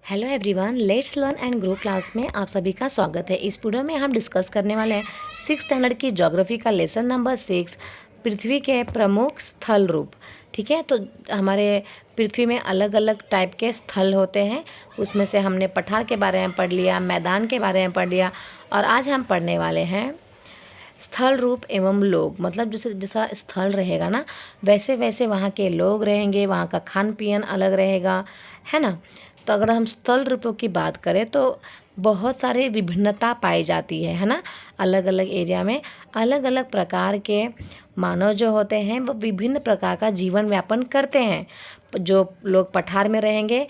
Hello everyone, let's learn and grow class में आप सभी का स्वागत है। इस वीडियो में हम डिस्कस करने वाले हैं 6th स्टैंडर्ड की ज्योग्राफी का लेसन नंबर 6, पृथ्वी के प्रमुख स्थल रूप। ठीक है, तो हमारे पृथ्वी में अलग अलग टाइप के स्थल होते हैं। उसमें से हमने पठार के बारे में पढ़ लिया, मैदान के बारे में पढ़ लिया, और आज हम पढ़ने वाले हैं स्थल रूप एवं लोग। मतलब जैसे जैसा स्थल रहेगा ना, वैसे वैसे वहाँ के लोग रहेंगे, वहाँ का खान पीन अलग रहेगा, है ना। तो अगर हम स्थल रूपों की बात करें तो बहुत सारे विभिन्नता पाई जाती है ना। अलग अलग एरिया में अलग अलग प्रकार के मानव जो होते हैं वो विभिन्न प्रकार का जीवन यापन करते हैं। जो लोग पठार में रहेंगे,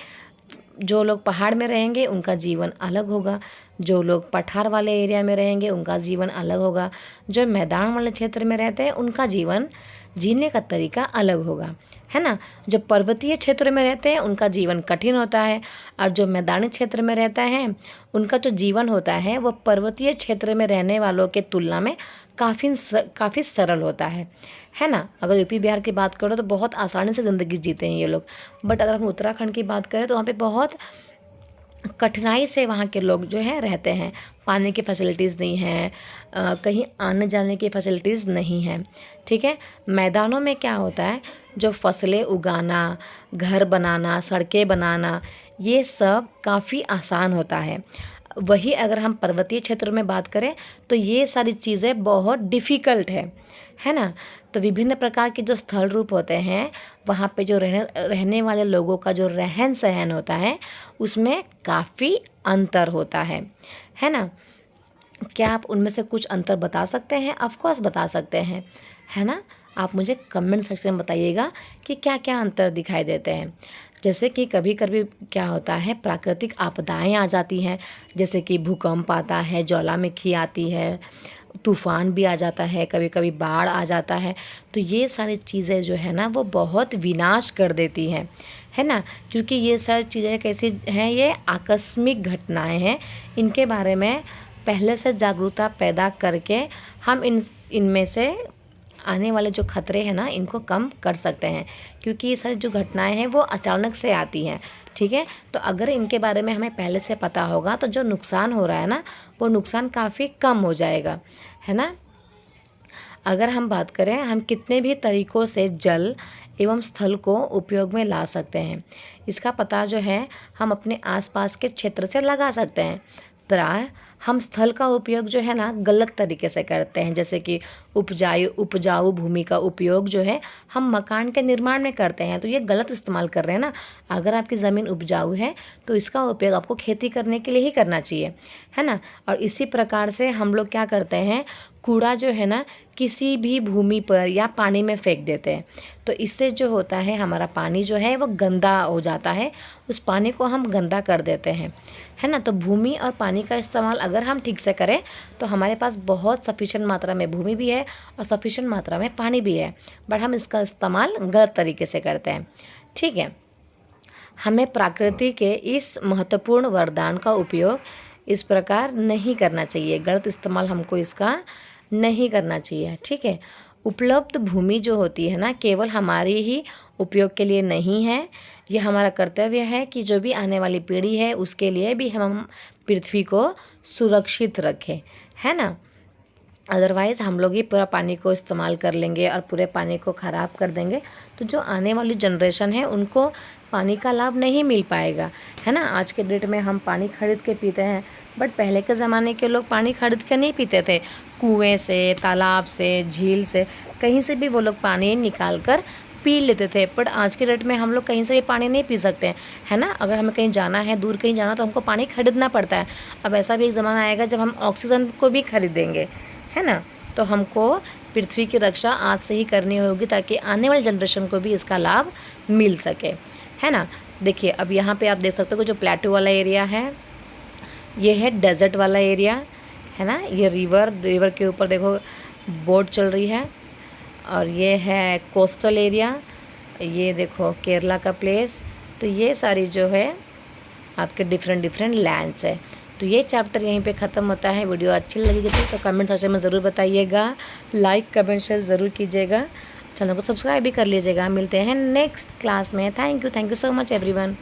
जो लोग पहाड़ में रहेंगे उनका जीवन अलग होगा। जो लोग पठार वाले एरिया में रहेंगे उनका जीवन अलग होगा। जो मैदान वाले क्षेत्र में रहते हैं उनका जीवन जीने का तरीका अलग होगा, है ना। जो पर्वतीय क्षेत्र में रहते हैं उनका जीवन कठिन होता है, और जो मैदानी क्षेत्र में रहता है उनका जो जीवन होता है वो पर्वतीय क्षेत्र में रहने वालों के तुलना में काफ़ी सरल होता है ना। अगर यूपी बिहार की बात करो तो बहुत आसानी से ज़िंदगी जीते हैं ये लोग। बट अगर हम उत्तराखंड की बात करें तो वहाँ पे बहुत कठिनाई से वहाँ के लोग जो है रहते हैं। पानी की फैसिलिटीज़ नहीं है, कहीं आने जाने की फैसिलिटीज़ नहीं है। ठीक है, मैदानों में क्या होता है, जो फसलें उगाना, घर बनाना, सड़कें बनाना, ये सब काफ़ी आसान होता है। वही अगर हम पर्वतीय क्षेत्र में बात करें तो ये सारी चीज़ें बहुत डिफ़िकल्ट है ना। तो विभिन्न प्रकार के जो स्थल रूप होते हैं वहाँ पे जो रहने वाले लोगों का जो रहन सहन होता है उसमें काफ़ी अंतर होता है ना। क्या आप उनमें से कुछ अंतर बता सकते हैं? ऑफ कोर्स बता सकते हैं, है ना। आप मुझे कमेंट सेक्शन में बताइएगा कि क्या क्या अंतर दिखाई देते हैं। जैसे कि कभी कभी क्या होता है, प्राकृतिक आपदाएं आ जाती हैं, जैसे कि भूकंप आता है, ज्वालामुखी आती है, तूफ़ान भी आ जाता है, कभी कभी बाढ़ आ जाता है। तो ये सारी चीज़ें जो है ना वो बहुत विनाश कर देती हैं, है ना। क्योंकि ये सारी चीज़ें कैसी हैं, ये आकस्मिक घटनाएं हैं। इनके बारे में पहले से जागरूकता पैदा करके हम इनमें से आने वाले जो खतरे हैं ना इनको कम कर सकते हैं। क्योंकि ये सारी जो घटनाएं हैं वो अचानक से आती हैं। ठीक है, तो अगर इनके बारे में हमें पहले से पता होगा तो जो नुकसान हो रहा है ना वो नुकसान काफ़ी कम हो जाएगा, है ना। अगर हम बात करें, हम कितने भी तरीक़ों से जल एवं स्थल को उपयोग में ला सकते हैं, इसका पता जो है हम अपने आसपास के क्षेत्र से लगा सकते हैं। प्राय हम स्थल का उपयोग जो है ना गलत तरीके से करते हैं। जैसे कि उपजाऊ भूमि का उपयोग जो है हम मकान के निर्माण में करते हैं, तो ये गलत इस्तेमाल कर रहे हैं ना। अगर आपकी ज़मीन उपजाऊ है तो इसका उपयोग आपको खेती करने के लिए ही करना चाहिए, है ना। और इसी प्रकार से हम लोग क्या करते हैं, कूड़ा जो है ना किसी भी भूमि पर या पानी में फेंक देते हैं। तो इससे जो होता है हमारा पानी जो है वो गंदा हो जाता है, उस पानी को हम गंदा कर देते हैं, है ना। तो भूमि और पानी का इस्तेमाल अगर हम ठीक से करें तो हमारे पास बहुत सफिशेंट मात्रा में भूमि भी है और सफिशेंट मात्रा में पानी भी है, बट हम इसका इस्तेमाल गलत तरीके से करते हैं। ठीक है, हमें प्रकृति के इस महत्वपूर्ण वरदान का उपयोग इस प्रकार नहीं करना चाहिए। गलत इस्तेमाल हमको इसका नहीं करना चाहिए। ठीक है, उपलब्ध भूमि जो होती है ना केवल हमारी ही उपयोग के लिए नहीं है, ये हमारा कर्तव्य है कि जो भी आने वाली पीढ़ी है उसके लिए भी हम पृथ्वी को सुरक्षित रखें, है ना। अदरवाइज़ हम लोग ही पूरा पानी को इस्तेमाल कर लेंगे और पूरे पानी को ख़राब कर देंगे, तो जो आने वाली जनरेशन है उनको पानी का लाभ नहीं मिल पाएगा, है ना। आज के डेट में हम पानी खरीद के पीते हैं, बट पहले के ज़माने के लोग पानी खरीद के नहीं पीते थे। कुएं से, तालाब से, झील से, कहीं से भी वो लोग पानी निकाल कर पी लेते थे। बट आज के डेट में हम लोग कहीं से भी पानी नहीं पी सकते हैं, है ना। अगर हमें कहीं जाना है, दूर कहीं जाना, तो हमको पानी खरीदना पड़ता है। अब ऐसा भी एक ज़माना आएगा जब हम ऑक्सीजन को भी खरीदेंगे, है ना। तो हमको पृथ्वी की रक्षा आज से ही करनी होगी ताकि आने वाली जनरेशन को भी इसका लाभ मिल सके, है ना। देखिए, अब यहाँ पे आप देख सकते हो कि जो प्लेटू वाला एरिया है ये है डेजर्ट वाला एरिया, है ना। ये रिवर के ऊपर देखो बोट चल रही है, और ये है कोस्टल एरिया, ये देखो केरला का प्लेस। तो ये सारी जो है आपके डिफरेंट लैंड्स है। तो ये चैप्टर यहीं पे ख़त्म होता है। वीडियो अच्छी लगेगी तो कमेंट सेक्शन में ज़रूर बताइएगा, लाइक कमेंट शेयर ज़रूर कीजिएगा, चैनल को सब्सक्राइब भी कर लीजिएगा। मिलते हैं नेक्स्ट क्लास में। Thank you so much everyone.